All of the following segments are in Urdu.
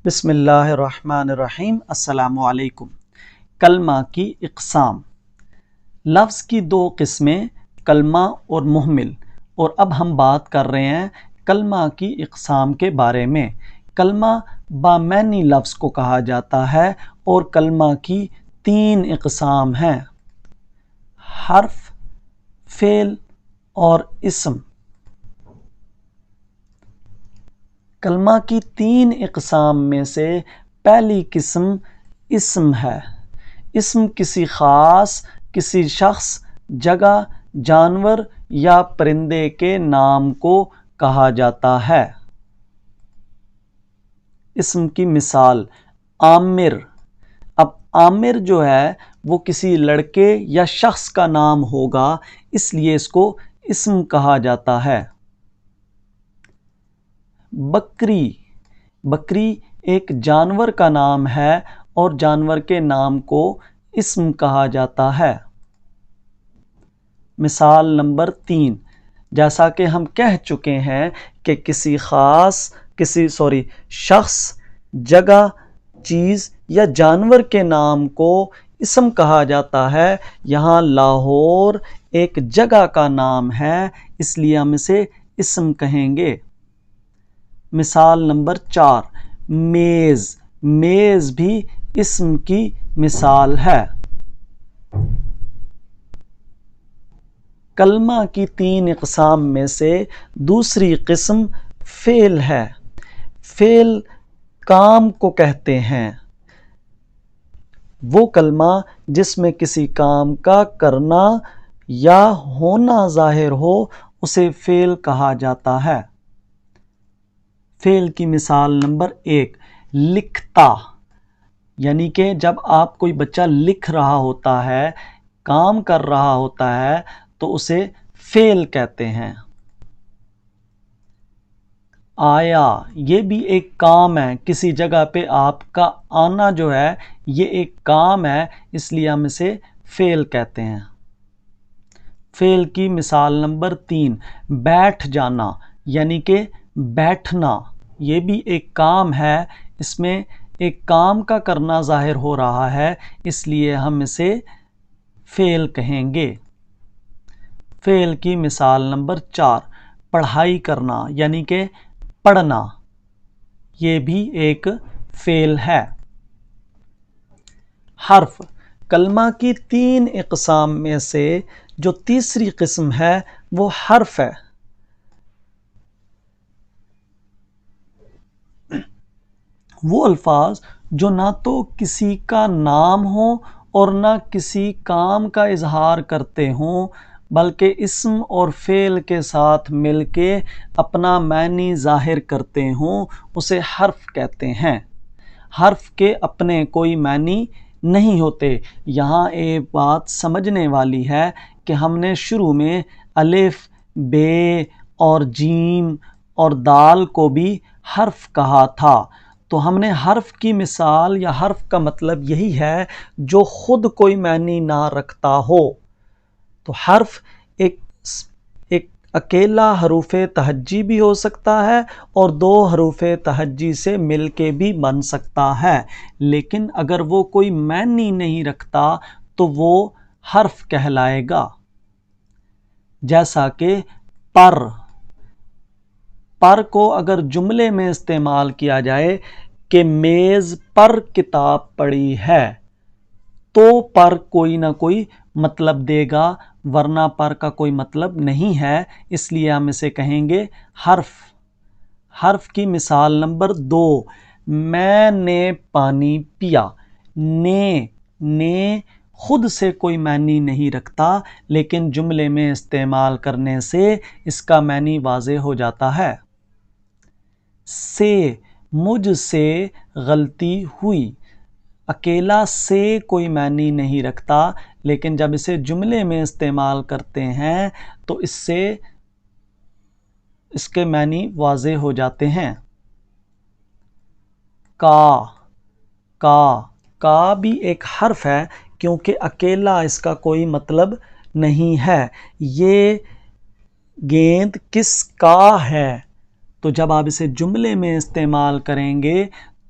بسم اللہ الرحمن الرحیم۔ السلام علیکم۔ کلمہ کی اقسام۔ لفظ کی دو قسمیں کلمہ اور محمل، اور اب ہم بات کر رہے ہیں کلمہ کی اقسام کے بارے میں۔ کلمہ بامعنی لفظ کو کہا جاتا ہے اور کلمہ کی تین اقسام ہیں: حرف، فعل اور اسم۔ کلمہ کی تین اقسام میں سے پہلی قسم اسم ہے۔ اسم کسی خاص، کسی شخص، جگہ، جانور یا پرندے کے نام کو کہا جاتا ہے۔ اسم کی مثال: عامر۔ اب عامر جو ہے وہ کسی لڑکے یا شخص کا نام ہوگا، اس لیے اس کو اسم کہا جاتا ہے۔ بکری۔ بکری ایک جانور کا نام ہے اور جانور کے نام کو اسم کہا جاتا ہے۔ مثال نمبر 3، جیسا کہ ہم کہہ چکے ہیں کہ کسی شخص، جگہ، چیز یا جانور کے نام کو اسم کہا جاتا ہے۔ یہاں لاہور ایک جگہ کا نام ہے، اس لیے ہم اسے اسم کہیں گے۔ مثال نمبر 4، میز۔ میز بھی اسم کی مثال ہے۔ کلمہ کی تین اقسام میں سے دوسری قسم فعل ہے۔ فعل کام کو کہتے ہیں۔ وہ کلمہ جس میں کسی کام کا کرنا یا ہونا ظاہر ہو، اسے فعل کہا جاتا ہے۔ فعل کی مثال نمبر 1، لکھتا۔ یعنی کہ جب آپ کوئی بچہ لکھ رہا ہوتا ہے، کام کر رہا ہوتا ہے، تو اسے فعل کہتے ہیں۔ آیا، یہ بھی ایک کام ہے۔ کسی جگہ پہ آپ کا آنا جو ہے یہ ایک کام ہے، اس لیے ہم اسے فعل کہتے ہیں۔ فعل کی مثال نمبر 3، بیٹھ جانا، یعنی کہ بیٹھنا۔ یہ بھی ایک کام ہے، اس میں ایک کام کا کرنا ظاہر ہو رہا ہے، اس لیے ہم اسے فعل کہیں گے۔ فعل کی مثال نمبر 4، پڑھائی کرنا، یعنی کہ پڑھنا۔ یہ بھی ایک فعل ہے۔ حرف۔ کلمہ کی تین اقسام میں سے جو تیسری قسم ہے وہ حرف ہے۔ وہ الفاظ جو نہ تو کسی کا نام ہو اور نہ کسی کام کا اظہار کرتے ہوں، بلکہ اسم اور فعل کے ساتھ مل کے اپنا معنی ظاہر کرتے ہوں، اسے حرف کہتے ہیں۔ حرف کے اپنے کوئی معنی نہیں ہوتے۔ یہاں ایک بات سمجھنے والی ہے کہ ہم نے شروع میں الف، بے اور جیم اور دال کو بھی حرف کہا تھا، تو ہم نے حرف کی مثال یا حرف کا مطلب یہی ہے جو خود کوئی معنی نہ رکھتا ہو۔ تو حرف ایک اکیلا حروف تہجی بھی ہو سکتا ہے اور دو حروف تہجی سے مل کے بھی بن سکتا ہے، لیکن اگر وہ کوئی معنی نہیں رکھتا تو وہ حرف کہلائے گا۔ جیسا کہ پر۔ پر کو اگر جملے میں استعمال کیا جائے کہ میز پر کتاب پڑی ہے، تو پر کوئی نہ کوئی مطلب دے گا، ورنہ پر کا کوئی مطلب نہیں ہے، اس لیے ہم اسے کہیں گے حرف۔ حرف کی مثال نمبر 2، میں نے پانی پیا۔ نے خود سے کوئی معنی نہیں رکھتا، لیکن جملے میں استعمال کرنے سے اس کا معنی واضح ہو جاتا ہے۔ سے، مجھ سے غلطی ہوئی۔ اکیلا سے کوئی معنی نہیں رکھتا، لیکن جب اسے جملے میں استعمال کرتے ہیں تو اس سے اس کے معنی واضح ہو جاتے ہیں۔ کا بھی ایک حرف ہے، کیونکہ اکیلا اس کا کوئی مطلب نہیں ہے۔ یہ گیند کس کا ہے؟ تو جب آپ اسے جملے میں استعمال کریں گے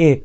1,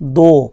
2,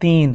3,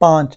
5,